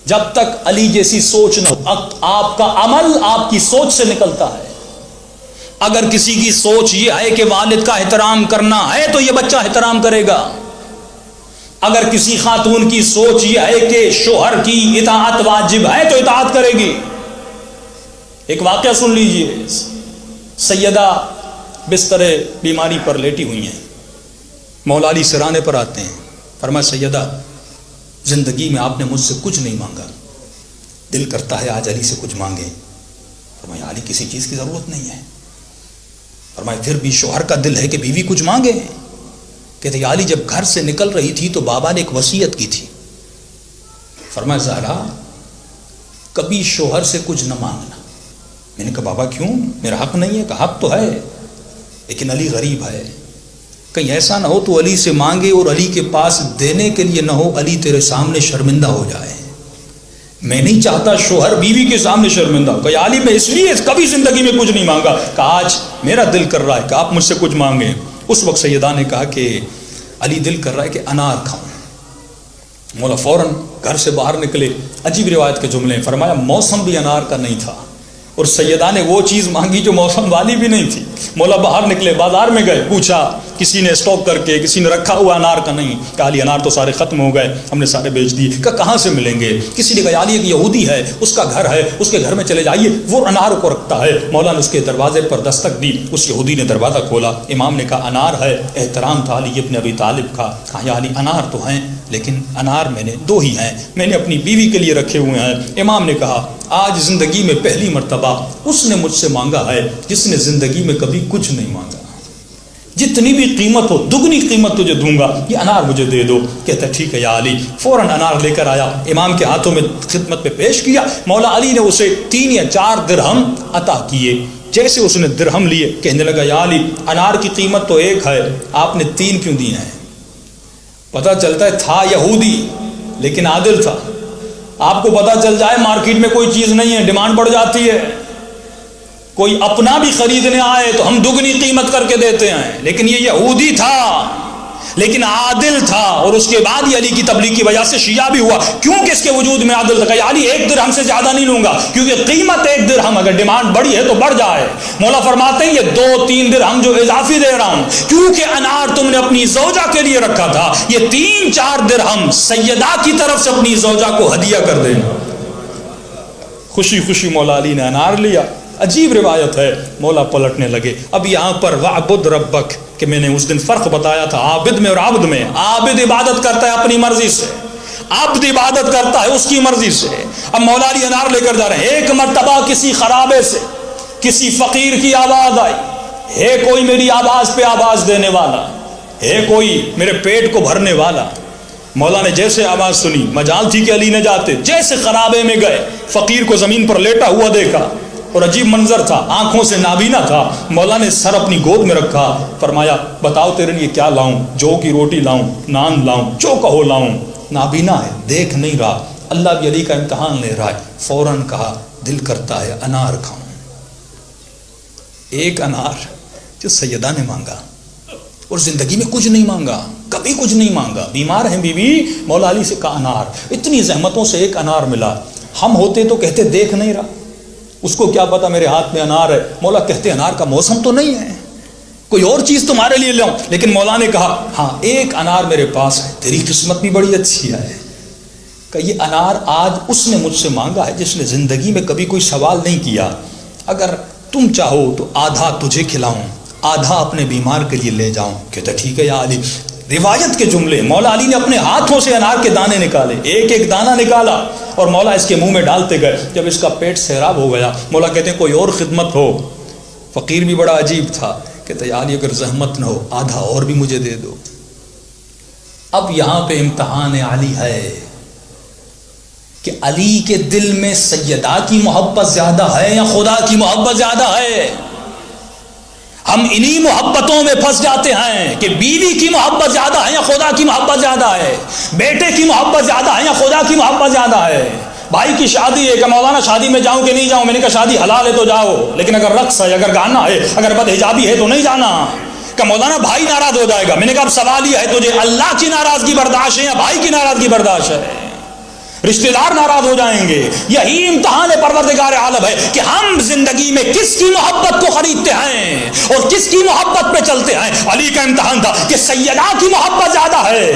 جب تک علی جیسی سوچ نہ ہو، آپ کا عمل آپ کی سوچ سے نکلتا ہے۔ اگر کسی کی سوچ یہ ہے کہ والد کا احترام کرنا ہے تو یہ بچہ احترام کرے گا۔ اگر کسی خاتون کی سوچ یہ ہے کہ شوہر کی اطاعت واجب ہے تو اطاعت کرے گی۔ ایک واقعہ سن لیجئے، سیدہ بستر بیماری پر لیٹی ہوئی ہیں، مولا علی سرانے پر آتے ہیں، فرمایا سیدہ زندگی میں آپ نے مجھ سے کچھ نہیں مانگا، دل کرتا ہے آج علی سے کچھ مانگیں۔ فرمایا علی کسی چیز کی ضرورت نہیں ہے۔ فرمایا پھر بھی شوہر کا دل ہے کہ بیوی کچھ مانگے۔ کہتے علی جب گھر سے نکل رہی تھی تو بابا نے ایک وصیت کی تھی، فرمایا زہرا کبھی شوہر سے کچھ نہ مانگنا۔ میں نے کہا بابا کیوں، میرا حق نہیں ہے؟ کہ حق تو ہے لیکن علی غریب ہے، کہیں ایسا نہ ہو تو علی سے مانگے اور علی کے پاس دینے کے لیے نہ ہو، علی تیرے سامنے شرمندہ ہو جائے۔ میں نہیں چاہتا شوہر بیوی کے سامنے شرمندہ ہو۔ کہ علی میں اس لیے کبھی زندگی میں کچھ نہیں مانگا، کہ آج میرا دل کر رہا ہے کہ آپ مجھ سے کچھ مانگیں۔ اس وقت سیدہ نے کہا کہ علی دل کر رہا ہے کہ انار کھاؤں۔ مولا فوراً گھر سے باہر نکلے، عجیب روایت کے جملے، فرمایا موسم بھی انار کا نہیں تھا اور سیدہ نے وہ چیز مانگی جو موسم والی بھی نہیں تھی۔ مولا باہر نکلے، بازار میں گئے، پوچھا کسی نے اسٹاک کر کے، کسی نے رکھا ہوا انار کا نہیں؟ کہا علی انار تو سارے ختم ہو گئے، ہم نے سارے بیچ دیے۔ کہ کہاں سے ملیں گے؟ کسی نے کہا علی ایک یہودی ہے، اس کا گھر ہے، اس کے گھر میں چلے جائیے، وہ انار کو رکھتا ہے۔ مولا نے اس کے دروازے پر دستک دی، اس یہودی نے دروازہ کھولا، امام نے کہا انار ہے۔ احترام تھا علی ابن ابی طالب کا، کہا یا علی انار تو ہیں لیکن انار میں نے دو ہی ہیں، میں نے اپنی بیوی کے لیے رکھے ہوئے ہیں۔ امام نے کہا آج زندگی میں پہلی مرتبہ اس نے مجھ سے مانگا ہے جس نے زندگی میں کبھی کچھ نہیں مانگا، جتنی بھی قیمت ہو دگنی قیمت تجھے دوں گا، یہ انار مجھے دے دو۔ کہتا ٹھیک ہے یا علی، فوراً انار لے کر آیا، امام کے ہاتھوں میں خدمت میں پیش کیا۔ مولا علی نے اسے 3 یا 4 درہم عطا کیے۔ جیسے اس نے درہم لیے کہنے لگا یا علی انار کی قیمت تو 1 ہے، آپ نے 3 کیوں دیے ہیں؟ پتہ چلتا ہے تھا یہودی لیکن عادل تھا۔ آپ کو پتہ چل جائے مارکیٹ میں کوئی چیز نہیں ہے، ڈیمانڈ بڑھ جاتی ہے، کوئی اپنا بھی خریدنے آئے تو ہم دگنی قیمت کر کے دیتے ہیں، لیکن یہ یہودی تھا لیکن عادل تھا، اور اس کے بعد یہ علی کی تبلیغ کی وجہ سے شیعہ بھی ہوا، کیونکہ اس کے وجود میں عادل تھا۔ علی 1 درہم سے زیادہ نہیں لوں گا، کیونکہ قیمت 1 درہم، اگر ڈیمانڈ بڑھی ہے تو بڑھ جائے۔ مولا فرماتے ہیں یہ 2-3 درہم جو اضافی دے رہا ہوں، کیونکہ انار تم نے اپنی زوجہ کے لیے رکھا تھا، یہ 3-4 درہم سیدہ کی طرف سے اپنی زوجہ کو ہدیہ کر دینا۔ خوشی خوشی مولا علی نے انار لیا۔ عجیب روایت ہے، مولا پلٹنے لگے۔ اب یہاں پر وعبد ربک کہ میں نے اس دن فرق بتایا تھا عابد میں اور عبد میں۔ عابد عبادت کرتا ہے اپنی مرضی سے، عبد عبادت کرتا ہے اس کی مرضی سے۔ اب مولا علی انار لے کر جا رہے ہیں۔ ایک مرتبہ کسی خرابے سے کسی فقیر کی آواز آئی، ہے کوئی میری آواز پہ آواز دینے والا، ہے کوئی میرے پیٹ کو بھرنے والا۔ مولا نے جیسے آواز سنی، مجال تھی کہ علی نے جاتے، جیسے خرابے میں گئے، فقیر کو زمین پر لیٹا ہوا دیکھا اور عجیب منظر تھا، آنکھوں سے نابینا تھا۔ مولا نے سر اپنی گود میں رکھا، فرمایا بتاؤ تیرے لیے کیا لاؤں؟ جو کی روٹی لاؤں، نان لاؤں، جو کہو لاؤں۔ نابینا ہے، دیکھ نہیں رہا، اللہ بھی علی کا امتحان لے رہا ہے۔ فوراً کہا دل کرتا ہے انار کھاؤں۔ 1 انار جو سیدہ نے مانگا، اور زندگی میں کچھ نہیں مانگا، کبھی کچھ نہیں مانگا۔ بیمار ہیں بیوی، مولا علی سے کہا انار، اتنی زحمتوں سے 1 انار ملا۔ ہم ہوتے تو کہتے دیکھ نہیں رہا، اس کو کیا پتا میرے ہاتھ میں انار ہے۔ مولا کہتے انار کا موسم تو نہیں ہے، کوئی اور چیز تمہارے لیے لاؤں؟ لیکن مولا نے کہا ہاں 1 انار میرے پاس ہے، تیری قسمت بھی بڑی اچھی ہے کہ یہ انار آج اس نے مجھ سے مانگا ہے جس نے زندگی میں کبھی کوئی سوال نہیں کیا۔ اگر تم چاہو تو آدھا تجھے کھلاؤں، آدھا اپنے بیمار کے لیے لے جاؤں۔ کہتا ٹھیک ہے یا علی۔ روایت کے جملے، مولا علی نے اپنے ہاتھوں سے انار کے دانے نکالے، 1-1 دانہ نکالا اور مولا اس کے منہ میں ڈالتے گئے۔ جب اس کا پیٹ سیراب ہو گیا، مولا کہتے ہیں کوئی اور خدمت ہو؟ فقیر بھی بڑا عجیب تھا، کہتے یا علی اگر زحمت نہ ہو آدھا اور بھی مجھے دے دو۔ اب یہاں پہ امتحان علی ہے کہ علی کے دل میں سیدہ کی محبت زیادہ ہے یا خدا کی محبت زیادہ ہے؟ ہم انہی محبتوں میں پھنس جاتے ہیں کہ بیوی کی محبت زیادہ ہے یا خدا کی محبت زیادہ ہے، بیٹے کی محبت زیادہ ہے یا خدا کی محبت زیادہ ہے۔ بھائی کی شادی ہے کہ مولانا شادی میں جاؤں کہ نہیں جاؤں؟ میں نے کہا شادی حلال ہے تو جاؤ، لیکن اگر رقص ہے، اگر گانا ہے، اگر بد حجابی ہے تو نہیں جانا۔ کہ مولانا بھائی ناراض ہو جائے گا۔ میں نے کہا اب سوال یہ ہے تجھے اللہ کی ناراضگی برداشت ہے یا بھائی کی ناراضگی برداشت ہے؟ رشتہ دار ناراض ہو جائیں گے. یہی امتحان پروردگار عالم ہے کہ ہم زندگی میں کس کی محبت کو خریدتے ہیں اور کس کی محبت پہ چلتے ہیں. علی کا امتحان تھا کہ سیدہ کی محبت زیادہ ہے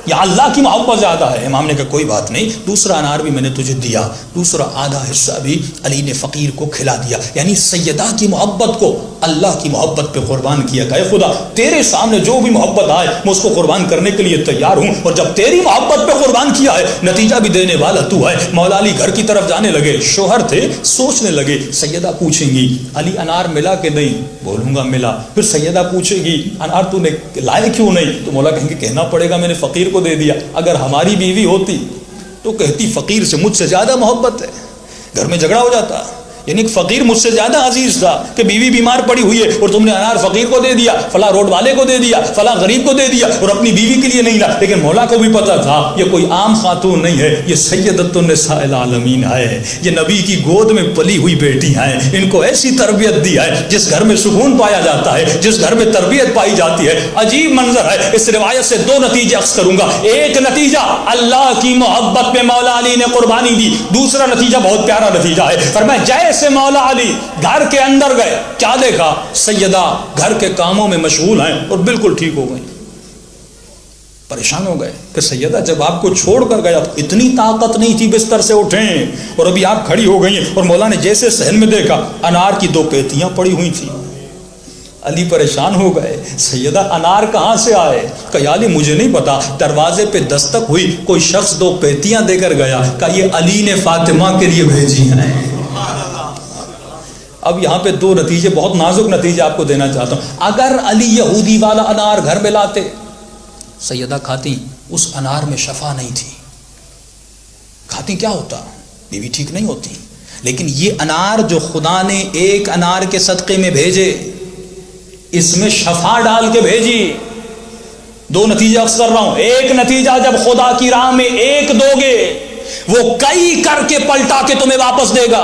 یا اللہ کی محبت زیادہ ہے. امام نے کہا کوئی بات نہیں, دوسرا انار بھی میں نے تجھے دیا, دوسرا آدھا حصہ بھی علی نے فقیر کو کھلا دیا. یعنی سیدہ کی محبت کو اللہ کی محبت پہ قربان کیا. کہ خدا تیرے سامنے جو بھی محبت آئے میں اس کو قربان کرنے کے لیے تیار ہوں, اور جب تیری محبت پہ قربان کیا ہے نتیجہ بھی دینے والا تو ہے. مولا علی گھر کی طرف جانے لگے, شوہر تھے, سوچنے لگے سیدہ پوچھیں گی علی انار ملا کہ نہیں, بولوں گا ملا. پھر سیدہ پوچھے گی انار تو نے لائے کیوں نہیں, تو مولا کہیں گے کہنا پڑے گا میں نے فقیر کو دے دیا. اگر ہماری بیوی ہوتی تو کہتی فقیر سے مجھ سے زیادہ محبت ہے, گھر میں جھگڑا ہو جاتا. یعنی فقیر مجھ سے زیادہ عزیز تھا کہ بیوی بیمار پڑی ہوئی ہے اور تم نے انار فقیر کو دے دیا, فلاں روڈ والے کو دے دیا, فلاں غریب کو دے دیا اور اپنی بیوی کے لیے نہیں لا. لیکن مولا کو بھی پتا تھا یہ کوئی عام خاتون نہیں ہے, یہ سیدۃ النساء العالمین ہے, یہ نبی کی گود میں پلی ہوئی بیٹی ہیں. ان کو ایسی تربیت دی ہے جس گھر میں سکون پایا جاتا ہے, جس گھر میں تربیت پائی جاتی ہے. عجیب منظر ہے. اس روایت سے دو نتیجے اخذ کروں گا. ایک نتیجہ اللہ کی محبت میں مولا علی نے قربانی دی. دوسرا نتیجہ بہت پیارا نتیجہ ہے. فرمایا جیسے مولا علی گھر کے اندر گئے, کیا دیکھا, سیدہ گھر کے کاموں میں مشغول ہیں اور بالکل ٹھیک ہو گئی. پریشان ہو گئے کہ سیدہ جب آپ کو چھوڑ کر گیا تو اتنی طاقت نہیں تھی بستر سے اٹھیں, اور ابھی آپ کھڑی ہو گئی ہیں. اور مولا نے جیسے صحن میں دیکھا انار کی 2 پیتیاں پڑی ہوئی تھیں. علی پریشان ہو گئے, سیدہ انار کہاں سے آئے؟ کہ علی مجھے نہیں پتا, دروازے پہ دستک ہوئی, کوئی شخص 2 پیتیاں دے کر گیا. کہ یہ علی نے فاطمہ کے لیے بھیجی ہیں. اب یہاں پہ 2 نتیجے, بہت نازک نتیجے آپ کو دینا چاہتا ہوں. اگر علی یہودی والا انار گھر میں لاتے, سیدہ کھاتی, اس انار میں شفا نہیں تھی. کھاتی کیا ہوتا, بیوی ٹھیک نہیں ہوتی. لیکن یہ انار جو خدا نے ایک انار کے صدقے میں بھیجے, اس میں شفا ڈال کے بھیجی. 2 نتیجے اخذ کر رہا ہوں. ایک نتیجہ, جب خدا کی راہ میں ایک دو گے وہ کئی کر کے پلٹا کے تمہیں واپس دے گا.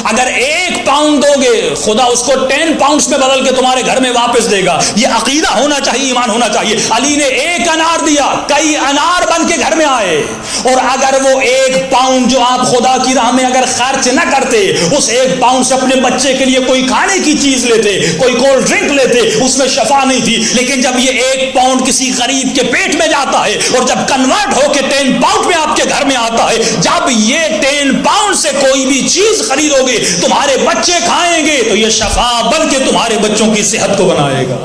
اگر 1 پاؤنڈ دو گے خدا اس کو 10 پاؤنڈز میں بدل کے تمہارے گھر میں واپس دے گا. یہ عقیدہ ہونا چاہیے, ایمان ہونا چاہیے. علی نے 1 انار دیا, کئی انار بن کے گھر میں آئے. اور اگر وہ 1 پاؤنڈ جو آپ خدا کی راہ میں اگر خرچ نہ کرتے, اس 1 پاؤنڈ سے اپنے بچے کے لیے کوئی کھانے کی چیز لیتے, کوئی کولڈ ڈرنک لیتے, اس میں شفا نہیں تھی. لیکن جب یہ 1 پاؤنڈ کسی غریب کے پیٹ میں جاتا ہے اور جب کنورٹ ہو کے 10 پاؤنڈ میں آپ کے گھر میں آتا ہے, جب یہ 10 پاؤنڈ سے کوئی بھی چیز خریدو گے, تمہارے بچے کھائیں گے, تو یہ شفا بن کے تمہارے بچوں کی صحت کو بنائے گا.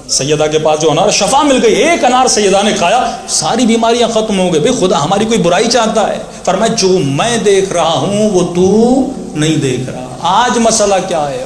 سیدہ کے پاس جو انار, شفا مل گئی. 1 انار سیدہ نے کھایا, ساری بیماریاں ختم ہو گئی. بھئی خدا ہماری کوئی برائی چاہتا ہے؟ فرمایا جو میں دیکھ رہا ہوں وہ تو نہیں دیکھ رہا. آج مسئلہ کیا ہے؟